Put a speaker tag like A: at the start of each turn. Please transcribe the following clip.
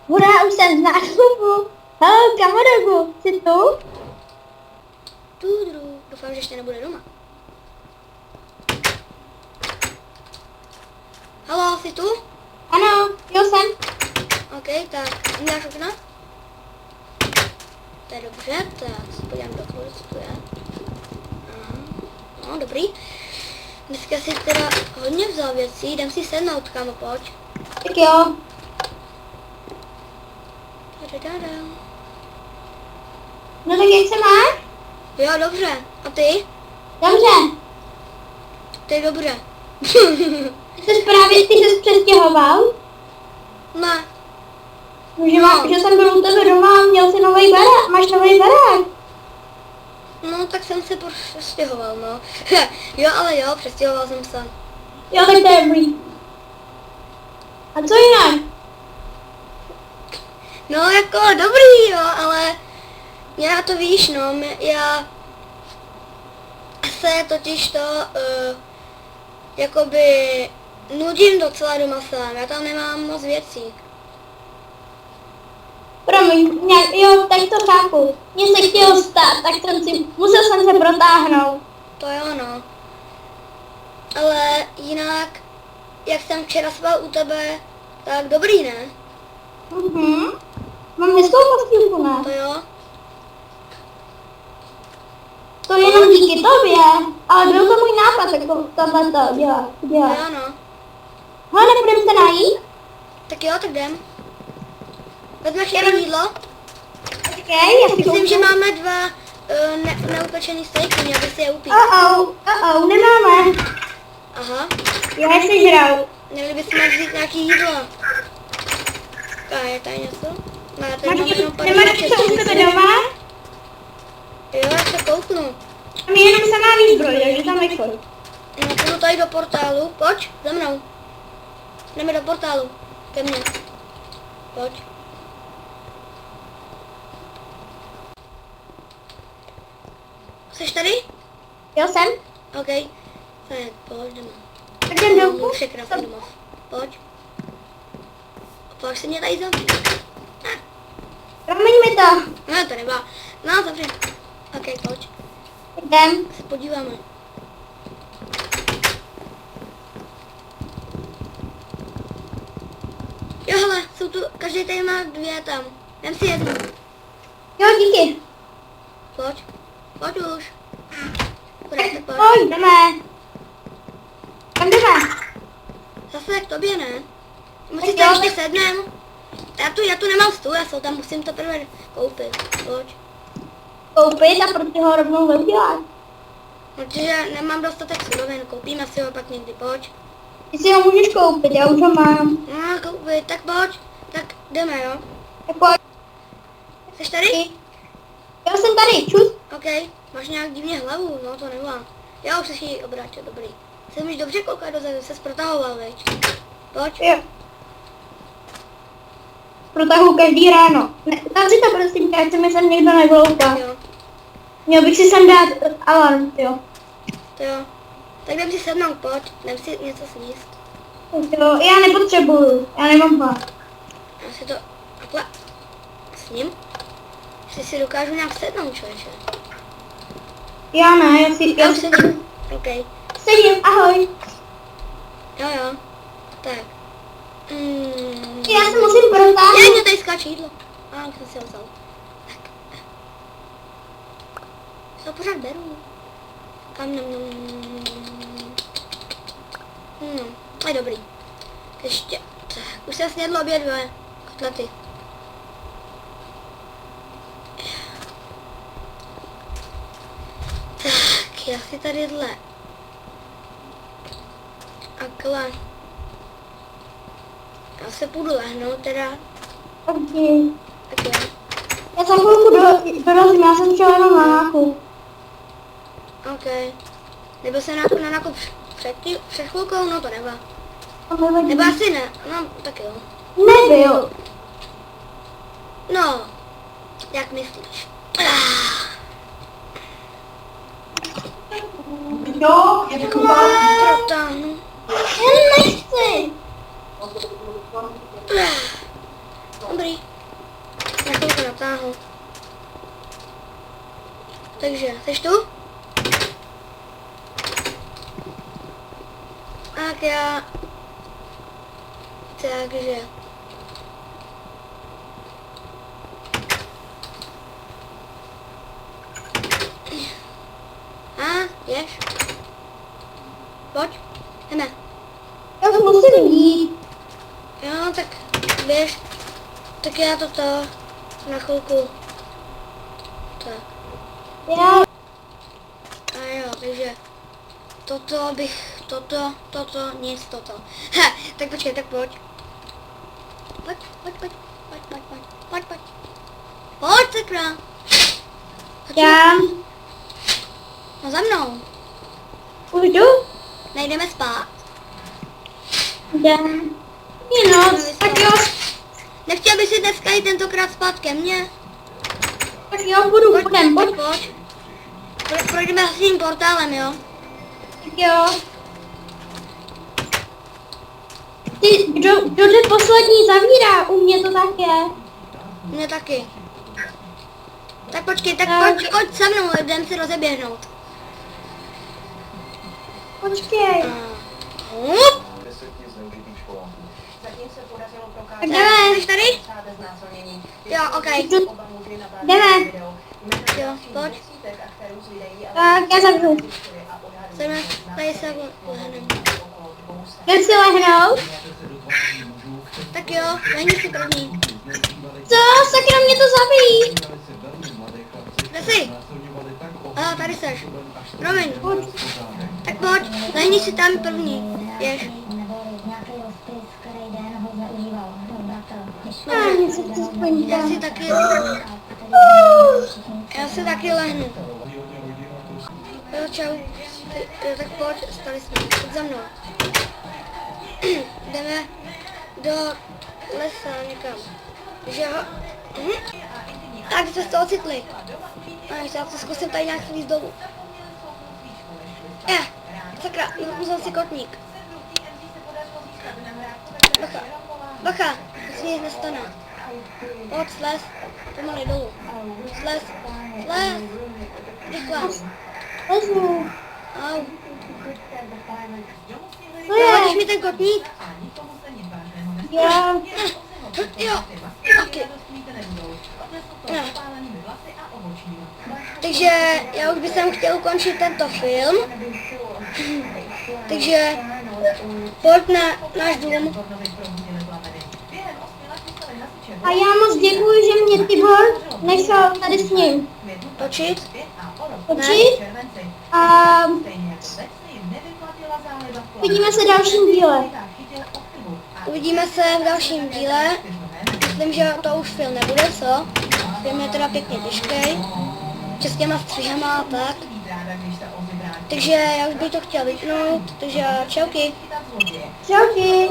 A: Hurá, už jsem na klubu. Halo, kamarádu, jsi tu?
B: Doufám, že ještě nebude doma. Halo, jsi tu?
A: Ano, jo jsem.
B: OK, tak uděláš okna? To je dobře, tak se podívám do klubu, co tu je. Aha. No, dobrý. Dneska si teda hodně vzal věcí, jdem si sednout, kámo, pojď.
A: Tak jo. No tak jak se máš?
B: Jo, dobře. A ty?
A: Dobře.
B: To je dobře.
A: Ty jsi přestěhoval?
B: Ne.
A: Že jsem byl u tebe doma, měl jsi nový barák, máš nový barák.
B: No, tak jsem se přestěhoval, no. Jo, ale jo, přestěhoval jsem se.
A: Jo, tak to je dobrý. A co jinak?
B: No, jako dobrý, jo, ale já to víš, no, já se totiž to, jakoby nudím docela doma sám, já tam nemám moc věcí.
A: Promiň, jo, tak to chápu. Mně se chtělo stát, tak musel jsem se protáhnout.
B: To jo, no. Ale jinak, jak jsem včera spal u tebe, tak dobrý, ne?
A: Mám hezkou postýlku, ne?
B: To jo.
A: To je jenom díky tobě, ale byl to můj nápad, jako tohleto dělat.
B: To jo, no.
A: Hele, nebudem se najít?
B: Tak jo, tak jdem. Vezmeš jenom jídlo?
A: Počkej, já si
B: Myslím, že
A: kouknu.
B: máme dva neupečený stejky, měl by si je upít.
A: Nemáme.
B: Aha.
A: Já je sežral.
B: Měli bychom vzít nějaký jídlo. A je tady něco? Ne, tady máme jenom
A: Nemáš něco u sebe doma?
B: Jo, já se kouknu.
A: Tam je jenom samá výzbroj, takže tam nechoď.
B: No, půjdu tady do portálu. Pojď, za mnou. Jdeme do portálu. Ke mně. Pojď. Jsi tady?
A: Jo, jsem.
B: OK. Tak, pojď jdeme.
A: Tak jdem dolů.
B: Překrásný domov. Pojď. Pojď se mě tady zavřít.
A: Promiň mi to.
B: Ne, to nebyla. No, zavři. OK, pojď.
A: Jdem.
B: Se podíváme. Jo, hele, jsou tu, každý tady má dvě tam. Vem si jednu.
A: Jo, díky.
B: Pojď. Pojď už. Dobré, tak pojď.
A: Pojď, jdeme. Kam jdeme?
B: Zase k tobě, ne? My
A: Tak
B: si
A: jo,
B: tady ještě
A: tak-
B: sednem. Já tu nemám stůl, já se ho tam musím teprve koupit. Pojď.
A: Koupit a proč ho rovnou neudělat?
B: Protože nemám dostatek surovin, koupíme si ho pak někdy, pojď.
A: Ty si ho můžeš koupit, já už ho mám.
B: No, koupit, tak pojď. Tak jdeme, jo.
A: Tak pojď.
B: Jsi tady?
A: Já jsem tady, čus.
B: OK, máš nějak divně hlavu, no to nemám. Já už se ji obrátil, dobrý. Se můžeš dobře koukat dozadu, se protahoval, veď. Pojď.
A: Jo. Protahu každý ráno. Zavři to prosím, tě, ať se mi sem někdo nevloupá.
B: Jo,
A: Měl bych si sem dát alarm, jo.
B: to jo. Tak jdem si sednout, pojď, jdem si něco sníst.
A: Jo, já nepotřebuju, já nemám hlad.
B: Já si to takhle s ním. Jestli si dokážu nějak sednout, člověče.
A: Já ne, já
B: Já už
A: si
B: sedím. OK.
A: sedím, ahoj.
B: Jo, jo. Tak.
A: Já se musím protáhnout.
B: Mě tady skáče jídlo. A už jsem si ho vzal. Tak. To pořád beru. Kam no, to je dobrý. Ještě. Tak. Už jsem snědl obě dvě kotlety. Tak, já si tady dle. Akla. Já se půjdu lehnout teda.
A: Okay.
B: Tak jo.
A: Já jsem chvilku dorazím, já jsem šel jenom na nákup.
B: OK. Nebyl jsem na nákup před chvilkou, no to nebyla.
A: To nevadí.
B: Nebo asi ne, no tak jo.
A: Nebyl.
B: No, jak myslíš?
A: Jo,
B: Jak mám protáhnu?
A: Já nechci.
B: zatáhl. Takže, jsi tu? Tak já... Takže... Jdeš? Pojď, jdeme.
A: Já už musím jít.
B: Jo, tak běž. Tak já toto na chvilku. Tak.
A: Já...
B: A jo, takže toto bych, nic, toto. He, tak počkej, tak pojď. Pojď. Pojď, sakra.
A: Já...
B: No za mnou.
A: Už jdu?
B: Nejdeme spát.
A: Jdem. Je noc, tak jo.
B: Nechtěl bys si dneska jít tentokrát spát ke mně?
A: Tak jo, půjdem, pojď.
B: Projdeme s tím portálem, jo?
A: Tak jo. Ty, kdo jde poslední zavírá, u mě to tak je.
B: Mně taky. Tak počkej, tak
A: Tak.
B: pojď se mnou, jdem si rozeběhnout.
A: Počkej.
B: Hup.
A: Tak jdeme.
B: Jsi tady? Jo, ok.
A: Jdeme.
B: Jo, pojď.
A: Tak já zavřu.
B: Jdeme, tady se lehneme.
A: Jdem si lehnout.
B: Tak jo, lehni si první.
A: Co? Sakra, mě to zabíjí.
B: Kde jsi? A tady seš. Promiň. Tak pojď, lehni si tam první. Běž.
A: Mě se to splní.
B: Já si taky lehnu. Jo, čau. Jo, tak pojď, stali jsme. Pojď za mnou. Jdeme do lesa někam. Že ho... Tak jste se ocitli. A já to zkusím tady nějak slízt dolů. Sakra, uzal si kotník. Bacha, to si nic nestane. Pojď, slez, pomalej dolů. Slez, rychle.
A: Lezu.
B: Au.
A: Co je?
B: Hodíš mi ten kotník?
A: Jo.
B: Jo, taky. No. Takže já už bych chtěl ukončit tento film. Takže pojď na náš dům.
A: A já moc děkuji, že mě Tibor nechal tady s ním
B: Točit.
A: točit. A vidíme se v dalším díle.
B: Uvidíme se v dalším díle. Myslím, že to už film nebude, co? Film je teda pěkně těžký. S těma střihama a tak. Takže já už bych to chtěl vypnout. Takže čauky.
A: Čauky.